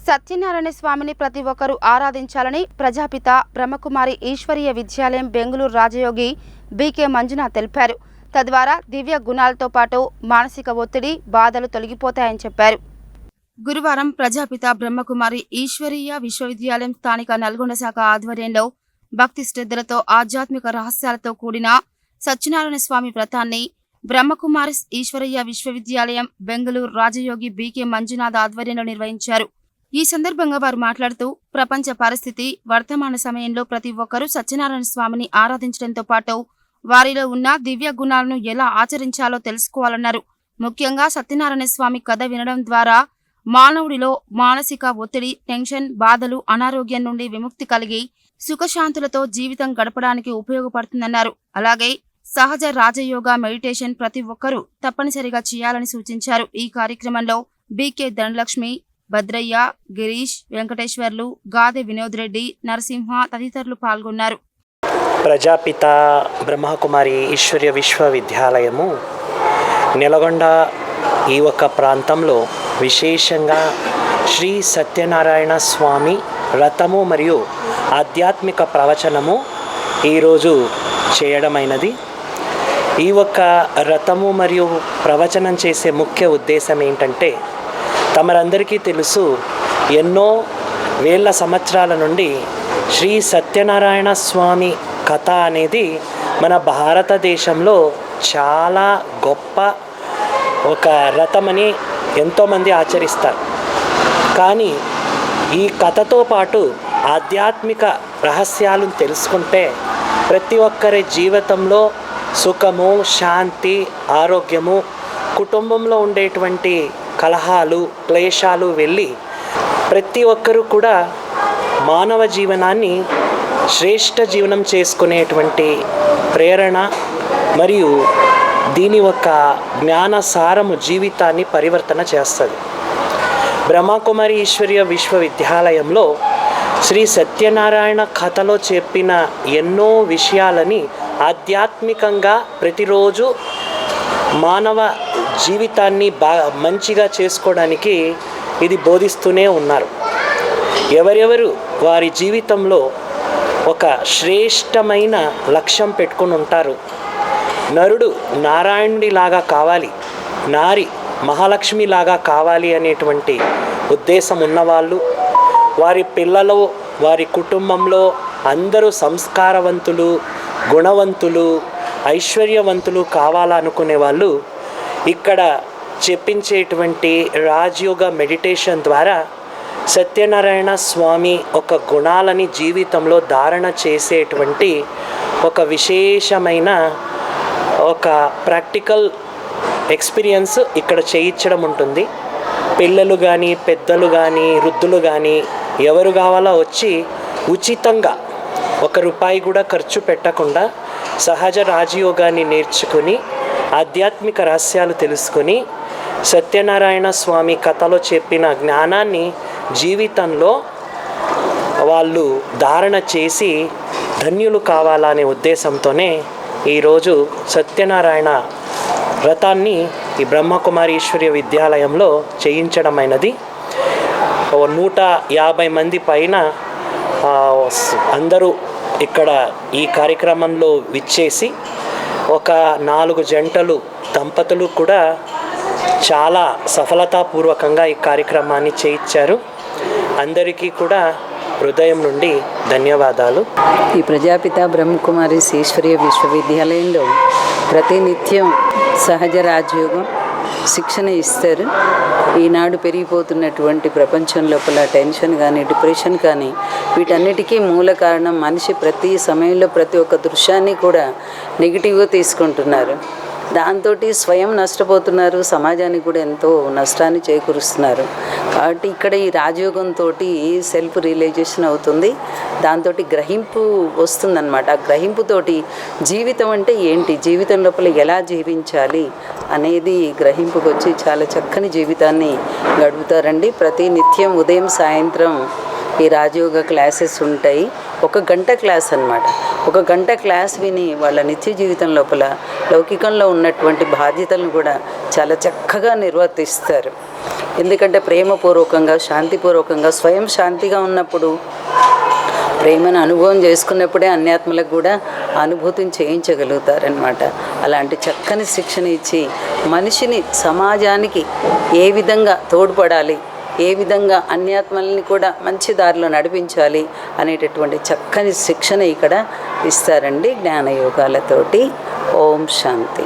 సత్యనారాయణ స్వామిని ప్రతి ఒక్కరూ ఆరాధించాలని ప్రజాపిత బ్రహ్మకుమారి ఈశ్వరీయ విద్యాలయం బెంగళూరు రాజయోగి బీకే మంజునాథ్ తెలిపారు. తద్వారా దివ్య గుణాలతో పాటు మానసిక ఒత్తిడి, బాధలు తొలగిపోతాయని చెప్పారు. గురువారం ప్రజాపిత బ్రహ్మకుమారి ఈశ్వరీయ విశ్వవిద్యాలయం స్థానిక నల్గొండ శాఖ ఆధ్వర్యంలో భక్తి శ్రద్ధలతో ఆధ్యాత్మిక రహస్యాలతో కూడిన సత్యనారాయణ స్వామి వ్రతాన్ని బ్రహ్మకుమారి ఈశ్వరీయ విశ్వవిద్యాలయం బెంగళూరు రాజయోగి బీకే మంజునాథ్ ఆధ్వర్యంలో నిర్వహించారు. ఈ సందర్భంగా వారు మాట్లాడుతూ ప్రపంచ పరిస్థితి, వర్తమాన సమయంలో ప్రతి ఒక్కరూ సత్యనారాయణ స్వామిని ఆరాధించడంతో పాటు వారిలో ఉన్న దివ్య గుణాలను ఎలా ఆచరించాలో తెలుసుకోవాలన్నారు. ముఖ్యంగా సత్యనారాయణ స్వామి కథ వినడం ద్వారా మానవుడిలో మానసిక ఒత్తిడి, టెన్షన్, బాధలు, అనారోగ్యం నుండి విముక్తి కలిగి సుఖశాంతులతో జీవితం గడపడానికి ఉపయోగపడుతుందన్నారు. అలాగే సహజ రాజయోగ మెడిటేషన్ ప్రతి ఒక్కరూ తప్పనిసరిగా చేయాలని సూచించారు. ఈ కార్యక్రమంలో బీకే ధనలక్ష్మి, భద్రయ్య, గిరీష్, వెంకటేశ్వర్లు, గాదె వినోద్ రెడ్డి, నరసింహ తదితరులు పాల్గొన్నారు. ప్రజాపిత బ్రహ్మకుమారి ఈశ్వరీయ విశ్వవిద్యాలయము నెలగొండ ఈ ఒక ప్రాంతంలో విశేషంగా శ్రీ సత్యనారాయణ స్వామి వ్రతము మరియు ఆధ్యాత్మిక ప్రవచనము ఈరోజు చేయడమైనది. ఈ ఒక్క వ్రతము మరియు ప్రవచనం చేసే ముఖ్య ఉద్దేశం ఏంటంటే, తమరందరికీ తెలుసు, ఎన్నో వేల సంవత్సరాల నుండి శ్రీ సత్యనారాయణ స్వామి కథ అనేది మన భారతదేశంలో చాలా గొప్ప ఒక వ్రతమని ఎంతోమంది ఆచరిస్తారు. కానీ ఈ కథతో పాటు ఆధ్యాత్మిక రహస్యాలను తెలుసుకుంటే ప్రతి ఒక్కరి జీవితంలో సుఖము, శాంతి, ఆరోగ్యము, కుటుంబంలో ఉండేటువంటి కలహాలు, క్లేశాలు వెళ్ళి ప్రతి ఒక్కరూ కూడా మానవ జీవనాన్ని శ్రేష్ఠ జీవనం చేసుకునేటువంటి ప్రేరణ మరియు దీని ఒక జ్ఞానసారము జీవితాన్ని పరివర్తన చేస్తుంది. బ్రహ్మకుమారి ఈశ్వరీయ విశ్వవిద్యాలయంలో శ్రీ సత్యనారాయణ కథలో చెప్పిన ఎన్నో విషయాలని ఆధ్యాత్మికంగా ప్రతిరోజు మానవ జీవితాన్ని మంచిగా చేసుకోవడానికి ఇది బోధిస్తూనే ఉన్నారు. ఎవరెవరు వారి జీవితంలో ఒక శ్రేష్టమైన లక్ష్యం పెట్టుకుని ఉంటారు, నరుడు నారాయణుడిలాగా కావాలి, నారి మహాలక్ష్మిలాగా కావాలి అనేటువంటి ఉద్దేశం ఉన్నవాళ్ళు, వారి పిల్లలు, వారి కుటుంబంలో అందరూ సంస్కారవంతులు, గుణవంతులు, ఐశ్వర్యవంతులు కావాలనుకునే వాళ్ళు ఇక్కడ చెప్పించేటువంటి రాజయోగ మెడిటేషన్ ద్వారా సత్యనారాయణ స్వామి ఒక గుణాలని జీవితంలో ధారణ చేసేటువంటి ఒక విశేషమైన ఒక ప్రాక్టికల్ ఎక్స్పీరియన్స్ ఇక్కడ చేయించడం ఉంటుంది. పిల్లలు కానీ, పెద్దలు కానీ, వృద్ధులు కానీ ఎవరు కావాలో వచ్చి ఉచితంగా ₹1 కూడా ఖర్చు పెట్టకుండా సహజ రాజయోగాన్ని నేర్చుకుని ఆధ్యాత్మిక రహస్యాలు తెలుసుకుని సత్యనారాయణ స్వామి కథలో చెప్పిన జ్ఞానాన్ని జీవితంలో వాళ్ళు ధారణ చేసి ధన్యులు కావాలనే ఉద్దేశంతోనే ఈరోజు సత్యనారాయణ వ్రతాన్ని ఈ బ్రహ్మకుమారి ఈశ్వరీయ విద్యాలయంలో చేయించడమైనది. 150 మంది పైన అందరూ ఇక్కడ ఈ కార్యక్రమంలో విచ్చేసి ఒక 4 జంటలు దంపతులు కూడా చాలా సఫలతాపూర్వకంగా ఈ కార్యక్రమాన్ని చేయించారు. అందరికీ కూడా హృదయం నుండి ధన్యవాదాలు. ఈ ప్రజాపిత బ్రహ్మకుమారి ఈశ్వరీయ విశ్వవిద్యాలయంలో ప్రతినిత్యం సహజ రాజయోగం శిక్షణ ఇస్తారు. ఈనాడు పెరిగిపోతున్నటువంటి ప్రపంచం లోపల టెన్షన్ కానీ, డిప్రెషన్ కానీ వీటన్నిటికీ మూల కారణం మనిషి ప్రతి సమయంలో ప్రతి ఒక్క దృశ్యాన్ని కూడా నెగిటివ్గా తీసుకుంటున్నారు. దాంతో స్వయం నష్టపోతున్నారు, సమాజానికి కూడా ఎంతో నష్టాన్ని చేకూరుస్తున్నారు. కాబట్టి ఇక్కడ ఈ రాజయోగంతో సెల్ఫ్ రియలైజేషన్ అవుతుంది, దాంతో గ్రహింపు వస్తుందన్నమాట. ఆ గ్రహింపుతోటి జీవితం అంటే ఏంటి, జీవితం లోపల ఎలా జీవించాలి అనేది గ్రహింపుకి వచ్చి చాలా చక్కని జీవితాన్ని గడుపుతారండి. ప్రతి నిత్యం ఉదయం సాయంత్రం ఈ రాజయోగ క్లాసెస్ ఉంటాయి. 1 గంట క్లాస్ అన్నమాట. 1 గంట క్లాస్ విని వాళ్ళ నిత్య జీవితం లోపల లౌకికంలో ఉన్నటువంటి బాధ్యతలను కూడా చాలా చక్కగా నిర్వర్తిస్తారు. ఎందుకంటే ప్రేమపూర్వకంగా, శాంతిపూర్వకంగా, స్వయం శాంతిగా ఉన్నప్పుడు, ప్రేమను అనుభవం చేసుకున్నప్పుడే అన్యాత్మలకు కూడా అనుభూతిని చేయించగలుగుతారనమాట. అలాంటి చక్కని శిక్షణ ఇచ్చి మనిషిని సమాజానికి ఏ విధంగా తోడ్పడాలి, ఏ విధంగా అన్యాత్మల్ని కూడా మంచి దారిలో నడిపించాలి అనేటటువంటి చక్కని శిక్షణ ఇక్కడ ఇస్తారండి జ్ఞానయోగాలతోటి. ఓం శాంతి.